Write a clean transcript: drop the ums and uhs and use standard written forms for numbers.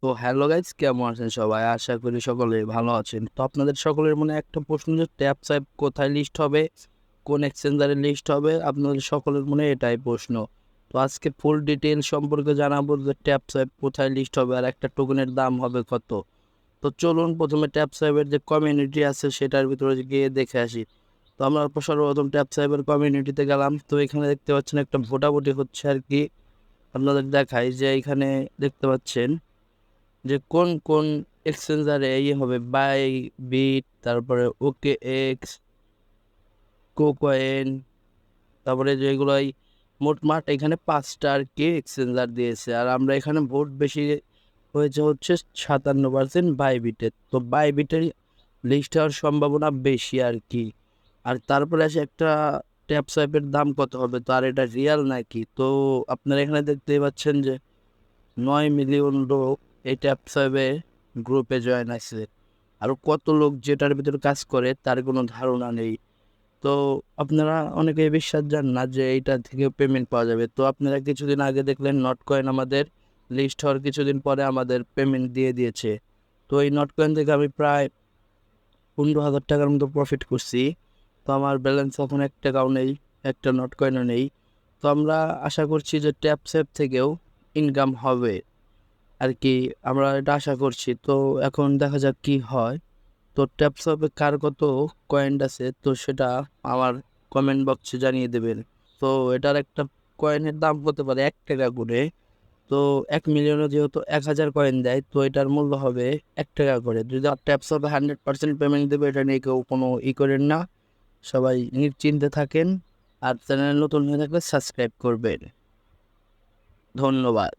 তো hello guys, কেমন আছেন সবাই? আশা করি সকলে ভালো আছেন। তো আপনাদের সকলের মনে একটা প্রশ্ন, যে ট্যাপ সাইপ কোথায় লিস্ট হবে, কোন এক্সচেঞ্জারে লিস্ট হবে, আপনাদের সকলের মনে এটাই প্রশ্ন। তো আজকে ফুল ডিটেইল সম্পর্কে জানাবো যে ট্যাপ সাইপ কোথায় লিস্ট হবে আর একটা টোকেনের দাম হবে কত। তো চলুন প্রথমে ট্যাপ সাইপের যে কমিউনিটি আছে সেটার ভিতরে গিয়ে দেখে আসি। তো আমরা সর্বপ্রথম ট্যাপ সাইপের কমিউনিটিতে গেলাম। তো এখানে দেখতে পাচ্ছেন একটা ভোটাভুটি হচ্ছে আর কি। আপনাদের দেখাই যে এখানে দেখতে পাচ্ছেন যে কোন কোন এক্সচেঞ্জারে হবে, বাই বিট, তারপরে ওকে এক্স, কোকয়েন, তারপরে যেগুলোই মোটমাট এখানে 5টা আর কি এক্সচেঞ্জার দিয়েছে। আর আমরা এখানে ভোট বেশি হয়েছে হচ্ছে 57% বাইবিটের। তো বাইবিটের লিস্ট হওয়ার সম্ভাবনা বেশি আর কি। আর তারপরে আসে একটা ট্যাপ সাইপের দাম কত হবে, তো আর এটা রিয়াল নাকি। তো আপনারা এখানে দেখতেই পাচ্ছেন যে 9 মিলিয়ন লোক এই ট্যাপ সাইপে গ্রুপে জয়েন আছে। আর কত লোক যেটার ভিতরে কাজ করে তার কোনো ধারণা নেই। তো আপনারা অনেকে বিশ্বাস যান না যে এইটা থেকে পেমেন্ট পাওয়া যাবে। তো আপনারা কিছুদিন আগে দেখলেন নট কয়েন আমাদের লিস্ট হওয়ার কিছুদিন পরে আমাদের পেমেন্ট দিয়ে দিয়েছে। তো এই নট কয়েন থেকে আমি প্রায় 15,000 টাকার মতো প্রফিট করছি। তো আমার ব্যালেন্স এখন 1 টাকাও নেই, একটা নট কয়েনও নেই। তো আমরা আশা করছি যে ট্যাপ সেপ থেকেও ইনকাম হবে আর কি, আমরা এটা আশা করছি। তো এখন দেখা যাক কি হয়। তো ট্যাপসপে কার কত কয়েন আছে তো সেটা আমার কমেন্ট বক্সে জানিয়ে দেবেন। তো এটার একটা কয়েনের দাম হতে পারে 1 টাকা করে। তো 1 মিলিয়নে যেহেতু 1,000 কয়েন দেয়, তো এটার মূল্য হবে 1 টাকা করে। যদি ট্যাপসপে 100% পেমেন্ট দেবে, এটা নিয়ে কেউ কোনো করেন না, সবাই নিশ্চিন্তে থাকেন। আর চ্যানেল নতুন হয়ে থাকলে সাবস্ক্রাইব করবেন। ধন্যবাদ।